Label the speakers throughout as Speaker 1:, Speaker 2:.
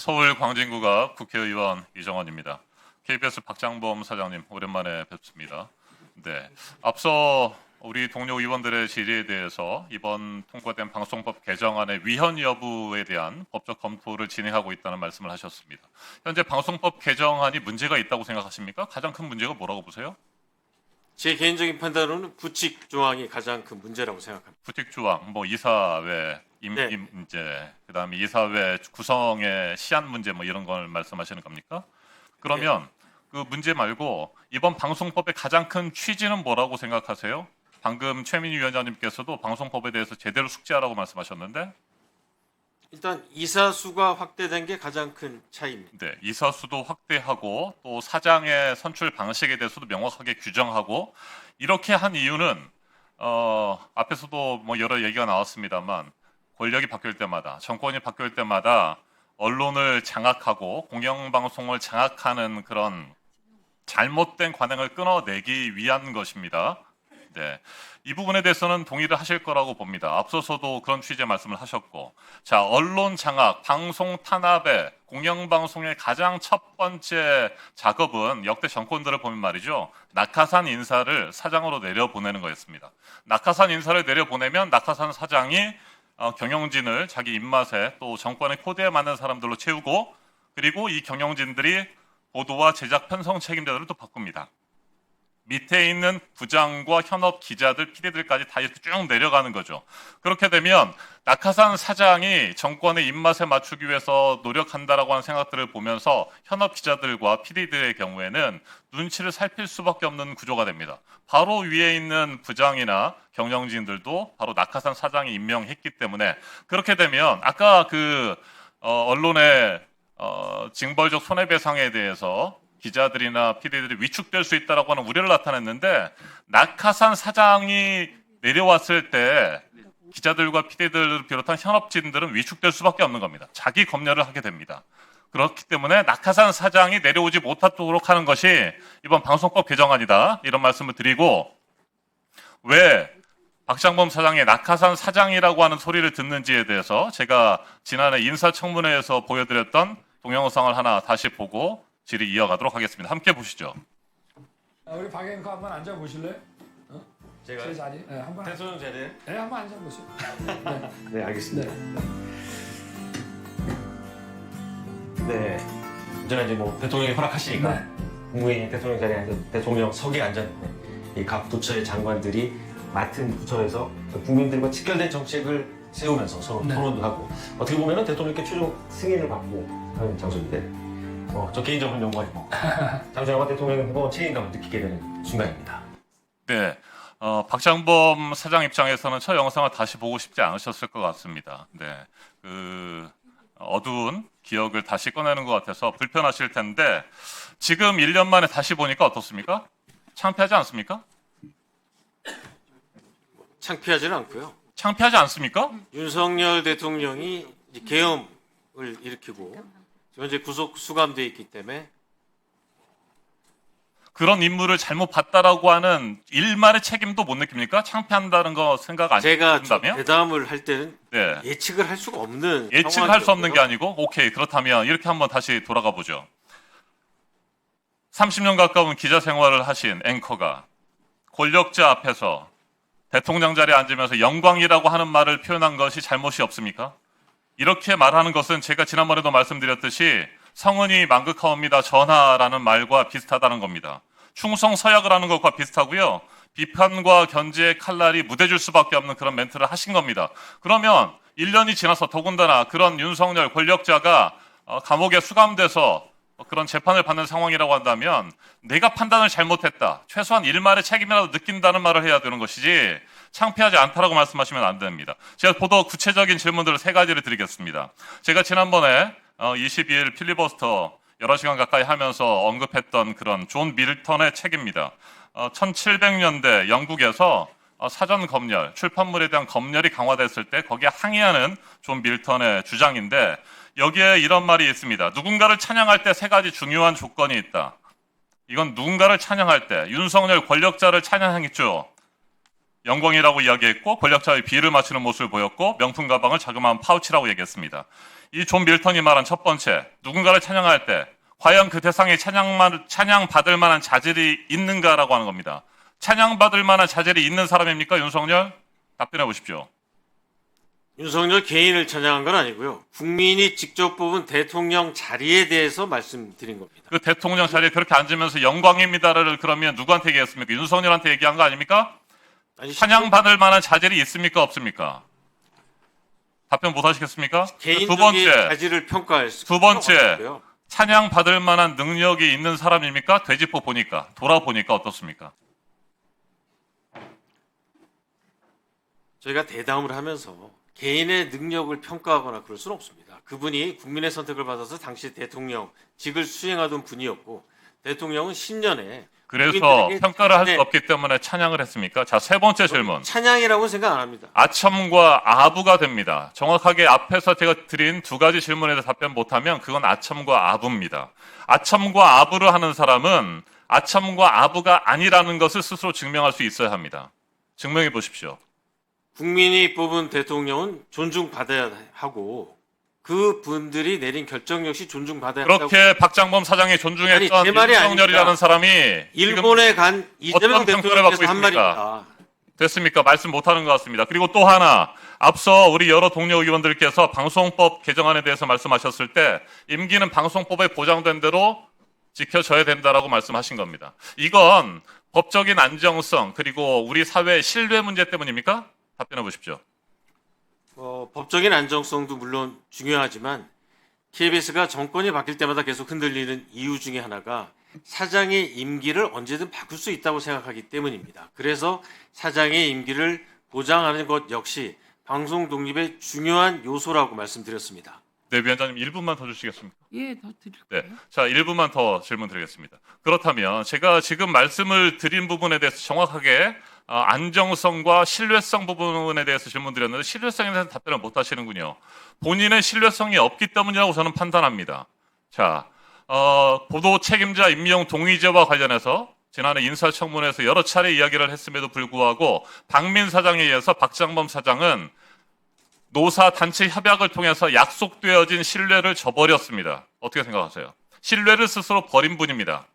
Speaker 1: 서울 광진구가 국회의원 이정원입니다. KBS 박장범 사장님 오랜만에 뵙습니다. 네, 앞서 우리 동료 의원들의 질의에 대해서 이번 통과된 방송법 개정안의 위헌 여부에 대한 법적 검토를 진행하고 있다는 말씀을 하셨습니다. 현재 방송법 개정안이 문제가 있다고 생각하십니까? 가장 큰 문제가 뭐라고 보세요?
Speaker 2: 제 개인적인 판단으로는 부칙 조항이 가장 큰 문제라고 생각합니다.
Speaker 1: 부칙 조항, 뭐 이사회
Speaker 2: 네.
Speaker 1: 문제, 그다음에 이사회 구성의 시한 문제 뭐 이런 걸 말씀하시는 겁니까? 그러면 그 문제 말고 이번 방송법의 가장 큰 취지는 뭐라고 생각하세요? 방금 최민희 위원장님께서도 방송법에 대해서 제대로 숙지하라고 말씀하셨는데,
Speaker 2: 일단 이사수가 확대된 게 가장 큰 차이입니다.
Speaker 1: 네, 이사수도 확대하고 또 사장의 선출 방식에 대해서도 명확하게 규정하고 이렇게 한 이유는 앞에서도 뭐 여러 얘기가 나왔습니다만 권력이 바뀔 때마다 정권이 바뀔 때마다 언론을 장악하고 공영방송을 장악하는 그런 잘못된 관행을 끊어내기 위한 것입니다. 네, 이 부분에 대해서는 동의를 하실 거라고 봅니다. 앞서서도 그런 취지의 말씀을 하셨고, 자, 언론 장악, 방송 탄압의 공영방송의 가장 첫 번째 작업은 역대 정권들을 보면 말이죠, 낙하산 인사를 사장으로 내려보내는 거였습니다. 낙하산 인사를 내려보내면 낙하산 사장이 경영진을 자기 입맛에 또 정권의 코드에 맞는 사람들로 채우고, 그리고 이 경영진들이 보도와 제작 편성 책임자들을 또 바꿉니다. 밑에 있는 부장과 현업 기자들, PD들까지 다 이렇게 쭉 내려가는 거죠. 그렇게 되면 낙하산 사장이 정권의 입맛에 맞추기 위해서 노력한다라고 하는 생각들을 보면서 현업 기자들과 PD들의 경우에는 눈치를 살필 수밖에 없는 구조가 됩니다. 바로 위에 있는 부장이나 경영진들도 바로 낙하산 사장이 임명했기 때문에, 그렇게 되면 아까 언론의 징벌적 손해배상에 대해서 기자들이나 PD들이 위축될 수 있다라고 하는 우려를 나타냈는데, 낙하산 사장이 내려왔을 때 기자들과 PD들을 비롯한 현업진들은 위축될 수밖에 없는 겁니다. 자기 검열을 하게 됩니다. 그렇기 때문에 낙하산 사장이 내려오지 못하도록 하는 것이 이번 방송법 개정안이다, 이런 말씀을 드리고, 왜 박장범 사장이 낙하산 사장이라고 하는 소리를 듣는지에 대해서 제가 지난해 인사청문회에서 보여드렸던 동영상을 하나 다시 보고 질의 이어가도록 하겠습니다. 함께 보시죠.
Speaker 3: 우리 박 앵커 한번 앉아 보실래요?
Speaker 2: 제가
Speaker 3: 제 자리, 네, 한번.
Speaker 2: 대통령 자리에
Speaker 3: 네, 한번 앉아 보세요.
Speaker 4: 네, 알겠습니다.
Speaker 3: 네.
Speaker 4: 네. 저는 이제 뭐 대통령이 허락하시니까
Speaker 3: 네.
Speaker 4: 국무회의 대통령 자리에 앉아 대통령석에 앉았는데 이 각 부처의 장관들이 맡은 부처에서 국민들과 직결된 정책을 세우면서 서로
Speaker 3: 네.
Speaker 4: 토론도 하고, 어떻게 보면은 대통령께 최종 승인을 받고 하는 장소인데, 저 개인적으로는 영광이고 잠시나마 대통령의 무거운 책임감을 느끼게 되는 순간입니다.
Speaker 1: 네, 박장범 사장 입장에서는 저 영상을 다시 보고 싶지 않으셨을 것 같습니다. 네, 어두운 기억을 다시 꺼내는 것 같아서 불편하실 텐데, 지금 1년 만에 다시 보니까 어떻습니까? 창피하지 않습니까?
Speaker 2: 창피하지는 않고요.
Speaker 1: 창피하지 않습니까?
Speaker 2: 윤석열 대통령이 이제 계엄을 일으키고 현재 구속 수감돼 있기 때문에
Speaker 1: 그런 임무를 잘못 봤다라고 하는 일말의 책임도 못 느낍니까? 창피한다는 거 생각 안
Speaker 2: 제가
Speaker 1: 한다면?
Speaker 2: 대담을 할 때는
Speaker 1: 네.
Speaker 2: 예측을 할 수가 없는
Speaker 1: 예측할 수 없는 게
Speaker 2: 상황이었고요.
Speaker 1: 아니고, 오케이, 그렇다면 이렇게 한번 다시 돌아가 보죠. 30년 가까운 기자 생활을 하신 앵커가 권력자 앞에서 대통령 자리에 앉으면서 영광이라고 하는 말을 표현한 것이 잘못이 없습니까? 이렇게 말하는 것은 제가 지난번에도 말씀드렸듯이 성은이 망극하옵니다 전하라는 말과 비슷하다는 겁니다. 충성서약을 하는 것과 비슷하고요. 비판과 견제의 칼날이 무뎌질 수밖에 없는 그런 멘트를 하신 겁니다. 그러면 1년이 지나서 더군다나 그런 윤석열 권력자가 감옥에 수감돼서 그런 재판을 받는 상황이라고 한다면 내가 판단을 잘못했다, 최소한 일말의 책임이라도 느낀다는 말을 해야 되는 것이지 창피하지 않다라고 말씀하시면 안 됩니다. 제가 보더 구체적인 질문들을 3가지를 드리겠습니다. 제가 지난번에 22일 필리버스터 여러 시간 가까이 하면서 언급했던 그런 존 밀턴의 책입니다. 1700년대 영국에서 사전 검열, 출판물에 대한 검열이 강화됐을 때 거기에 항의하는 존 밀턴의 주장인데, 여기에 이런 말이 있습니다. 누군가를 찬양할 때 3가지 중요한 조건이 있다. 이건 누군가를 찬양할 때 윤석열 권력자를 찬양했죠. 영광이라고 이야기했고 권력자의 비를 맞추는 모습을 보였고 명품 가방을 자그마한 파우치라고 얘기했습니다. 이 존 밀턴이 말한 첫 번째, 누군가를 찬양할 때 과연 그 대상에 찬양받을 만한 자질이 있는가라고 하는 겁니다. 찬양받을 만한 자질이 있는 사람입니까? 윤석열? 답변해 보십시오.
Speaker 2: 윤석열 개인을 찬양한 건 아니고요. 국민이 직접 뽑은 대통령 자리에 대해서 말씀드린 겁니다.
Speaker 1: 그 대통령 자리에 그렇게 앉으면서 영광입니다를 그러면 누구한테 얘기했습니까? 윤석열한테 얘기한 거 아닙니까?
Speaker 2: 아니,
Speaker 1: 찬양받을 만한 자질이 있습니까? 없습니까? 답변 못 하시겠습니까? 두
Speaker 2: 개인적인
Speaker 1: 번째,
Speaker 2: 자질을 평가할 수
Speaker 1: 두 번째.
Speaker 2: 없고요.
Speaker 1: 찬양받을 만한 능력이 있는 사람입니까? 되짚어 보니까, 돌아보니까 어떻습니까?
Speaker 2: 저희가 대담을 하면서 개인의 능력을 평가하거나 그럴 수는 없습니다. 그분이 국민의 선택을 받아서 당시 대통령직을 수행하던 분이었고 대통령은 10년에
Speaker 1: 그래서 평가를 할 수 없기 때문에 찬양을 했습니까? 자, 세 번째 질문.
Speaker 2: 찬양이라고 생각 안 합니다.
Speaker 1: 아첨과 아부가 됩니다. 정확하게 앞에서 제가 드린 두 가지 질문에 대해서 답변 못하면 그건 아첨과 아부입니다. 아첨과 아부를 하는 사람은 아첨과 아부가 아니라는 것을 스스로 증명할 수 있어야 합니다. 증명해 보십시오.
Speaker 2: 국민이 뽑은 대통령은 존중받아야 하고 그 분들이 내린 결정 역시 존중받아야 한다고.
Speaker 1: 그렇게 박장범 사장이 존중했던
Speaker 2: 아니, 제 말이
Speaker 1: 윤석열이라는
Speaker 2: 아닙니다.
Speaker 1: 사람이
Speaker 2: 일본에 간 이재명
Speaker 1: 어떤 평가를
Speaker 2: 대통령께서
Speaker 1: 받고
Speaker 2: 한
Speaker 1: 있습니까?
Speaker 2: 말입니다.
Speaker 1: 됐습니까? 말씀 못하는 것 같습니다. 그리고 또 하나, 앞서 우리 여러 동료 의원들께서 방송법 개정안에 대해서 말씀하셨을 때 임기는 방송법에 보장된 대로 지켜져야 된다라고 말씀하신 겁니다. 이건 법적인 안정성 그리고 우리 사회의 신뢰 문제 때문입니까? 답변해 보십시오.
Speaker 2: 법적인 안정성도 물론 중요하지만 KBS가 정권이 바뀔 때마다 계속 흔들리는 이유 중에 하나가 사장의 임기를 언제든 바꿀 수 있다고 생각하기 때문입니다. 그래서 사장의 임기를 보장하는 것 역시 방송 독립의 중요한 요소라고 말씀드렸습니다.
Speaker 1: 네, 위원장님 1분만 더 주시겠습니까?
Speaker 5: 예, 더 드릴게요.
Speaker 1: 네. 자, 1분만 더 질문 드리겠습니다. 그렇다면 제가 지금 말씀을 드린 부분에 대해서 정확하게 안정성과 신뢰성 부분에 대해서 질문 드렸는데 신뢰성에 대해서 답변을 못 하시는군요. 본인의 신뢰성이 없기 때문이라고 저는 판단합니다. 자, 보도 책임자 임명 동의제와 관련해서 지난해 인사청문회에서 여러 차례 이야기를 했음에도 불구하고 박민 사장에 의해서 박장범 사장은 노사 단체 협약을 통해서 약속되어진 신뢰를 저버렸습니다. 어떻게 생각하세요? 신뢰를 스스로 버린 분입니다.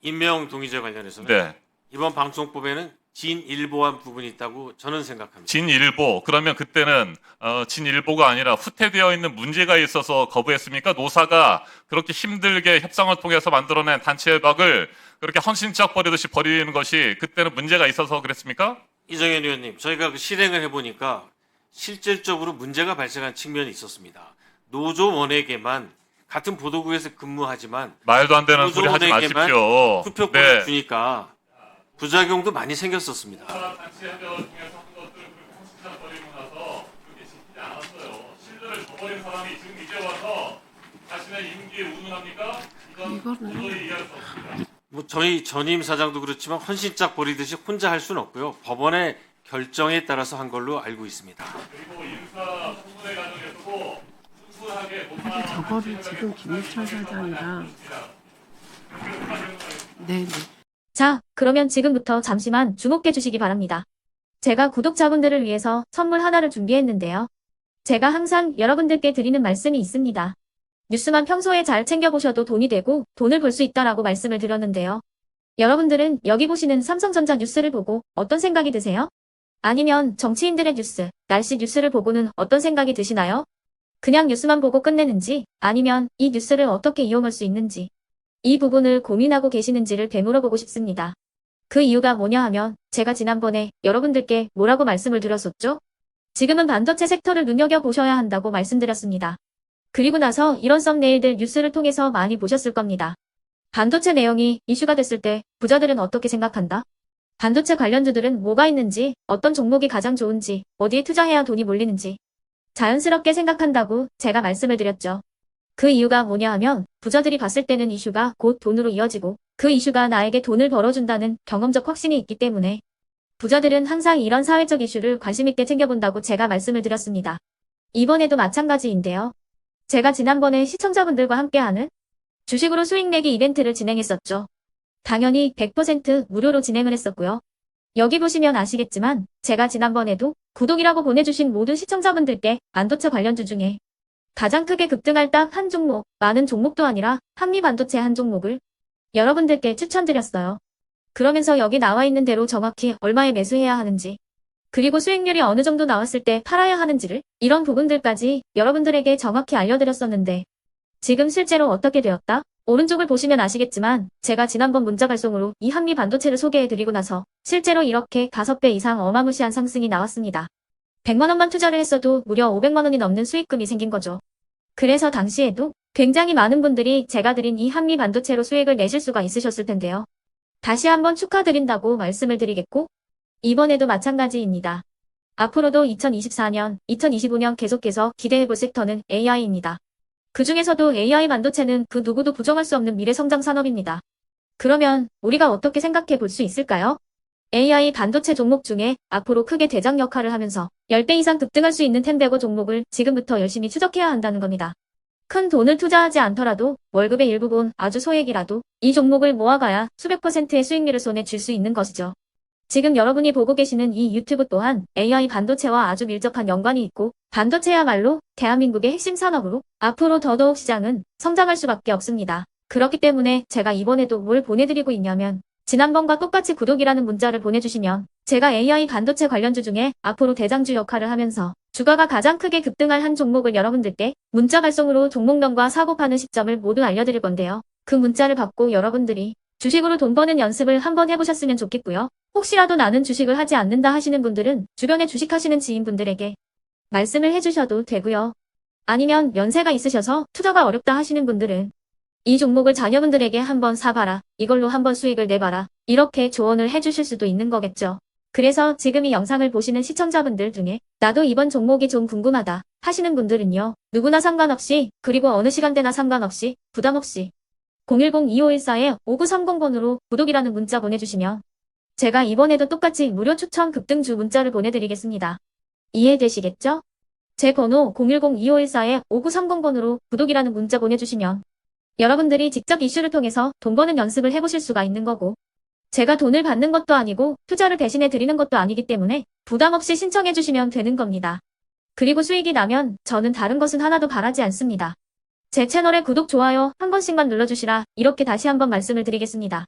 Speaker 2: 임명 동의제 관련해서는
Speaker 1: 네.
Speaker 2: 이번 방송법에는 진일보한 부분이 있다고 저는 생각합니다.
Speaker 1: 진일보. 그러면 그때는 진일보가 아니라 후퇴되어 있는 문제가 있어서 거부했습니까? 노사가 그렇게 힘들게 협상을 통해서 만들어낸 단체 협약을 그렇게 헌신짝 버리듯이 버리는 것이 그때는 문제가 있어서 그랬습니까?
Speaker 2: 이정현 의원님, 저희가 그 실행을 해보니까 실질적으로 문제가 발생한 측면이 있었습니다. 노조원에게만 같은 보도국에서 근무하지만
Speaker 1: 말도 안 되는 소리 하지
Speaker 2: 노조원에게만
Speaker 1: 마십시오.
Speaker 2: 투표권을
Speaker 1: 네.
Speaker 2: 주니까 부작용도 많이 생겼었습니다.
Speaker 1: 단체 협약을 통해서 한 것들을 그렇게 헌신짝 버리고 나서 그렇게 지키지 않았어요. 신뢰를 저버린 사람이 지금 이제 와서 자신의 임기에 운운합니까? 이건 도저히 이해할 수 없습니다.
Speaker 2: 뭐 저희 전임 사장도 그렇지만 헌신짝 버리듯이 혼자 할 수는 없고요. 법원의 결정에 따라서 한 걸로 알고 있습니다.
Speaker 1: 그리고 인사 청문회 과정에서도 순수하게 못한
Speaker 5: 저거를 지금 김일철 사장이랑 네.
Speaker 6: 자, 그러면 지금부터 잠시만 주목해 주시기 바랍니다. 제가 구독자분들을 위해서 선물 하나를 준비했는데요. 제가 항상 여러분들께 드리는 말씀이 있습니다. 뉴스만 평소에 잘 챙겨보셔도 돈이 되고 돈을 벌 수 있다라고 말씀을 드렸는데요. 여러분들은 여기 보시는 삼성전자 뉴스를 보고 어떤 생각이 드세요? 아니면 정치인들의 뉴스, 날씨 뉴스를 보고는 어떤 생각이 드시나요? 그냥 뉴스만 보고 끝내는지 아니면 이 뉴스를 어떻게 이용할 수 있는지 이 부분을 고민하고 계시는지를 되물어보고 싶습니다. 그 이유가 뭐냐 하면 제가 지난번에 여러분들께 뭐라고 말씀을 드렸었죠? 지금은 반도체 섹터를 눈여겨보셔야 한다고 말씀드렸습니다. 그리고 나서 이런 썸네일들 뉴스를 통해서 많이 보셨을 겁니다. 반도체 내용이 이슈가 됐을 때 부자들은 어떻게 생각한다? 반도체 관련주들은 뭐가 있는지, 어떤 종목이 가장 좋은지, 어디에 투자해야 돈이 몰리는지 자연스럽게 생각한다고 제가 말씀을 드렸죠. 그 이유가 뭐냐 하면 부자들이 봤을 때는 이슈가 곧 돈으로 이어지고 그 이슈가 나에게 돈을 벌어준다는 경험적 확신이 있기 때문에 부자들은 항상 이런 사회적 이슈를 관심있게 챙겨본다고 제가 말씀을 드렸습니다. 이번에도 마찬가지인데요. 제가 지난번에 시청자분들과 함께하는 주식으로 수익 내기 이벤트를 진행했었죠. 당연히 100% 무료로 진행을 했었고요. 여기 보시면 아시겠지만 제가 지난번에도 구독이라고 보내주신 모든 시청자분들께 반도체 관련주 중에 가장 크게 급등할 딱 한 종목, 많은 종목도 아니라 한미반도체 한 종목을 여러분들께 추천드렸어요. 그러면서 여기 나와 있는 대로 정확히 얼마에 매수해야 하는지, 그리고 수익률이 어느 정도 나왔을 때 팔아야 하는지를, 이런 부분들까지 여러분들에게 정확히 알려드렸었는데 지금 실제로 어떻게 되었다? 오른쪽을 보시면 아시겠지만 제가 지난번 문자 발송으로 이 한미 반도체를 소개해드리고 나서 실제로 이렇게 5배 이상 어마무시한 상승이 나왔습니다. 100만 원만 투자를 했어도 무려 500만 원이 넘는 수익금이 생긴 거죠. 그래서 당시에도 굉장히 많은 분들이 제가 드린 이 한미 반도체로 수익을 내실 수가 있으셨을 텐데요. 다시 한번 축하드린다고 말씀을 드리겠고, 이번에도 마찬가지입니다. 앞으로도 2024년, 2025년 계속해서 기대해볼 섹터는 AI입니다. 그 중에서도 AI 반도체는 그 누구도 부정할 수 없는 미래 성장 산업입니다. 그러면 우리가 어떻게 생각해 볼 수 있을까요? AI 반도체 종목 중에 앞으로 크게 대장 역할을 하면서 10배 이상 급등할 수 있는 텐베고 종목을 지금부터 열심히 추적해야 한다는 겁니다. 큰 돈을 투자하지 않더라도 월급의 일부분 아주 소액이라도 이 종목을 모아가야 수백 %의 수익률을 손에 쥘 수 있는 것이죠. 지금 여러분이 보고 계시는 이 유튜브 또한 AI 반도체와 아주 밀접한 연관이 있고, 반도체야말로 대한민국의 핵심 산업으로 앞으로 더더욱 시장은 성장할 수밖에 없습니다. 그렇기 때문에 제가 이번에도 뭘 보내드리고 있냐면, 지난번과 똑같이 구독이라는 문자를 보내주시면 제가 AI 반도체 관련주 중에 앞으로 대장주 역할을 하면서 주가가 가장 크게 급등할 한 종목을 여러분들께 문자 발송으로 종목명과 사고 파는 시점을 모두 알려드릴 건데요. 그 문자를 받고 여러분들이 주식으로 돈 버는 연습을 한번 해보셨으면 좋겠고요. 혹시라도 나는 주식을 하지 않는다 하시는 분들은 주변에 주식하시는 지인분들에게 말씀을 해주셔도 되고요. 아니면 연세가 있으셔서 투자가 어렵다 하시는 분들은 이 종목을 자녀분들에게 한번 사봐라, 이걸로 한번 수익을 내봐라, 이렇게 조언을 해주실 수도 있는 거겠죠. 그래서 지금 이 영상을 보시는 시청자분들 중에 나도 이번 종목이 좀 궁금하다 하시는 분들은요, 누구나 상관없이, 그리고 어느 시간대나 상관없이 부담없이 010-2514-5930번으로 구독이라는 문자 보내주시면 제가 이번에도 똑같이 무료 추천 급등주 문자를 보내드리겠습니다. 이해되시겠죠? 제 번호 010-2514-5930번으로 구독이라는 문자 보내주시면 여러분들이 직접 이슈를 통해서 돈 버는 연습을 해보실 수가 있는 거고, 제가 돈을 받는 것도 아니고 투자를 대신해 드리는 것도 아니기 때문에 부담 없이 신청해 주시면 되는 겁니다. 그리고 수익이 나면 저는 다른 것은 하나도 바라지 않습니다. 제 채널에 구독, 좋아요 한 번씩만 눌러주시라, 이렇게 다시 한번 말씀을 드리겠습니다.